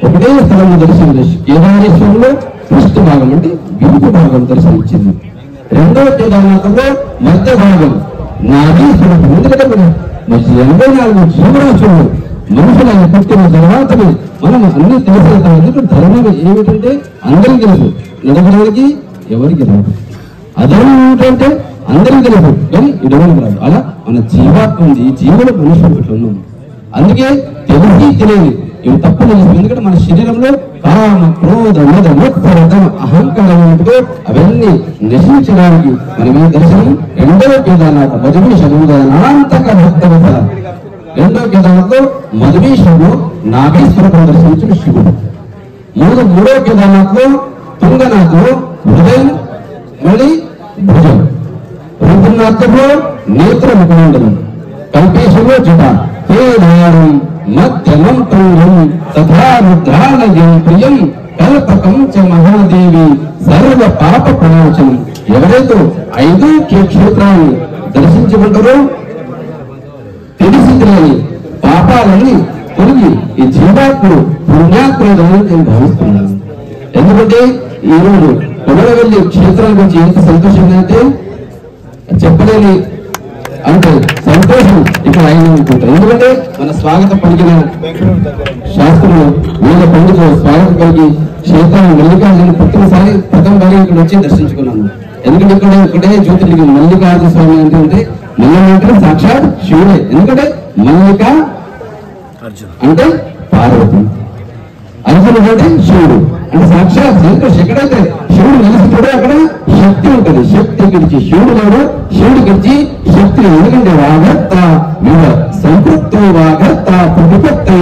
ఒకటే స్థలంలో దర్శనం. కేదారేశ్వరంలో ఫస్ట్ భాగం అంటే విరుపు భాగం దర్శనమిచ్చింది. రెండవ కేదారనాథంలో మధ్య భాగం నాభి స్వరూపం. ఎందుకంటే మనం 84 జీవరాశులు మనుషులను పుట్టిన తర్వాతనే మనం అన్ని తెలిసేస్తాం. ఎందుకంటే ధర్మం ఏమిటంటే అందరికీ తెలుసు, నడవడానికి ఎవరికి రాదు. అధర్మం ఏమిటంటే అందరికీ తెలుసు కానీ ఇడవనికి రాదు. అలా మన జీవాత్మ ఉంది, జీవుల మనుషులు ఇట్లా ఉన్నాం. అందుకే తెలిసి తెలియదు ఇవి తప్పు తెలుసు. ఎందుకంటే మన శరీరంలో కామ క్రోధ మద మోక్షం అహంకారం ఉంటుందో అవన్నీ నశించడానికి మనమే దర్శనం. రెండవ కేదారనాథ మధుమేషముగా అనంతక భక్తవత. రెండవ కేదారనాథంలో మధుమేషము నాగేశ్వరం దర్శించిన శివుడు. మూడవ కేదారనాథంలో తుంగనాథంలో హృదయం మళ్ళీ భుజం. రుద్రనాథంలో నేత్ర ముఖమండలం. కల్పేశంలో జట. కేదారం మధ్యమం తుంగం తథా రుద్రాలయం ప్రియం కల్పకం చ మహాదేవి సర్వ పాప ప్రమోచనం. ఎవరైతే 5 క్షేత్రాన్ని దర్శించుకుంటారో తెలిసి తెలియని పాపాలని తొలగి ఈ జీవాత్ముడు పుణ్యాత్ముడని నేను భావిస్తున్నాను. ఎందుకంటే ఈ రోజు కొమరవెల్లి క్షేత్రం గురించి ఎంత సంతోషంగా అంటే చెప్పలేని అంటే సంతోషం ఇక్కడ ఆయన అనుకుంటారు. ఎందుకంటే మన స్వాగతం పలికిన శాస్త్రులు వేద పండితులు స్వాగతం పలికి క్షేత్రాన్ని మల్లికార్జున పుట్టినసారి ప్రథమ భాగం ఇక్కడ వచ్చి దర్శించుకున్నాను. ఎందుకంటే ఇక్కడే జ్యోతిర్లింగం మల్లికార్జున స్వామి అంటే మల్లి సాక్షాత్ శివుడే. ఎందుకంటే మల్లిక అంటే పార్వతి, అర్జునుడు అంటే శివుడు అంటే సాక్షాత్ సంతోష్. ఎక్కడైతే శివుడు నిలుస్తాడో అక్కడ శక్తి ఉంటుంది. శక్తి గిడిచి శివుడు లేడు, శివుడు గిడిచి శక్తి. ఎందుకంటే వాగత్త వివ సంతృప్తో వాగత్త ప్రతిపత్తే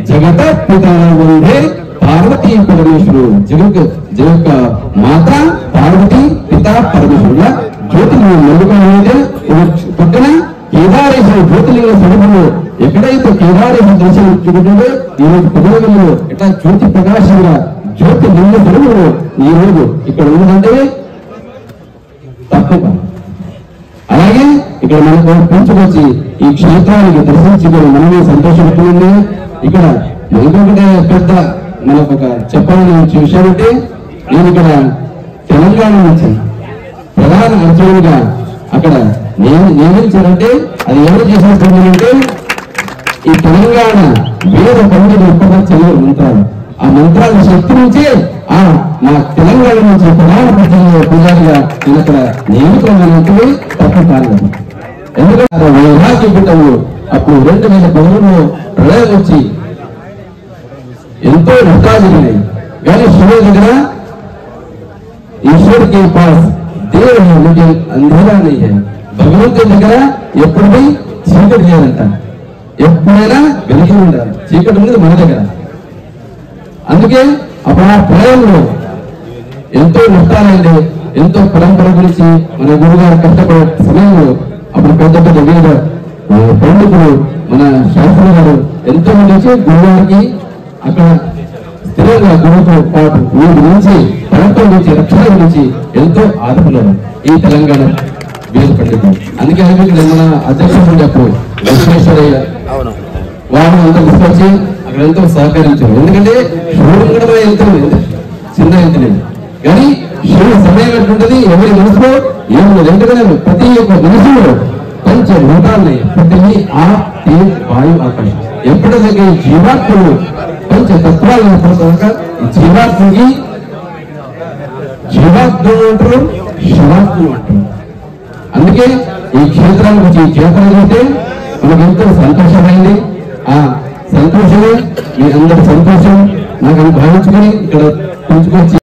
జగత పిత వందే పార్వతీ పరమేశ్వరుడు. జగత్ మాత పార్వతి, పిత పరమేశ్వరుడు. జ్యోతిర్లింగం మల్లిక పక్కన కేదారేశ్వర జ్యోతిర్లింగ స్వరూపంలో ఎక్కడైతే కేదారేశ్వర దర్శించుకుంటుందో ఈ రోజు కొమరవెల్లిలో ఎట్లా జ్యోతి ప్రకాశంగా జ్యోతిర్లింగ స్వరూపంలో ఈ రోజు ఇక్కడ ఉన్నదంటే తప్పు. అలాగే ఇక్కడ మనకు పెంచుకొచ్చి ఈ క్షేత్రానికి దర్శించుకొని మనమే సంతోషపడుతుంది. ఇక్కడ ఇంకొకటే పెద్ద మనకు ఒక చెప్పాలని విషయం అంటే నేను ఇక్కడ తెలంగాణ నుంచి ప్రధాన అర్జునుడిగా అక్కడ నియమించారంటే అది ఎవరు చేసినట్టు ఈ తెలంగాణ వేద పండితులు ఎక్కువగా చదివారు మంత్రాలు. ఆ మంత్రాల శక్తి నుంచే మా తెలంగాణ నుంచి ప్రధాన పూజారిగా నేను అక్కడ నియమితమైనటువంటి తప్పు కారణం. ఎందుకంటే వైరాగ్య బిడ్డలు అప్పుడు 2010లో ప్రళయం వచ్చి ఎంతో నష్టాలు జరిగినాయి. కానీ శివుడి దగ్గర ईश्वर के पास देव है मुझे अंधेरा नहीं है. భగవంతుడి దగ్గర ఎప్పుడు చీకటి చేయాలంట, ఎప్పుడైనా వెలిగి ఉండాలి. చీకటి ఉన్నది మన దగ్గర. అందుకే అప్పుడు ఆ ప్రళయంలో ఎంతో నష్టాలండి, ఎంతో పరంపర గురించి మన గురుగారు కష్టపడే సమయంలో అప్పుడు పెద్ద పెద్ద వేద పండితులు మన శాస్త్రి గారు ఎంతో మంది వచ్చి గురుగారికి అక్కడ స్థిరంగా గురువుతో పాటు వీటి నుంచి పరంపర నుంచి రక్షణ గురించి ఎంతో ఆదుకున్నారు ఈ తెలంగాణ వేద పండితులు. అందుకే మన అధ్యక్షుడు అప్పుడు విశ్వేశ్వరయ్య వారు అంతా తీసుకొచ్చి అక్కడ ఎంతో సహకరించారు. ఎందుకంటే శివుడు కూడా వెళ్తుంది చిన్న వెళ్తలేదు కానీ శివుడు సమయం ఎట్లుంటది ఎవరి మనసులో ఏముండదు. ఎందుకంటే ప్రతి ఒక్క మనసులో పంచభూతాలని ప్రతి ఆ వాయు ఆకాశం ఎప్పటిదాకా జీవాత్మలు పంచతత్వాలను పోతాక ఈ జీవాత్మకి జీవాత్మ అంటారు, శివాత్మ అంటారు. అందుకే ఈ క్షేత్రాల గురించి ఈ క్షేత్రం చూస్తే మనకు ఎంతో సంతోషమైంది. ఆ సంతోషమే మీ అందరి సంతోషం నాకు భావించుకొని ఇక్కడ పెంచుకొచ్చి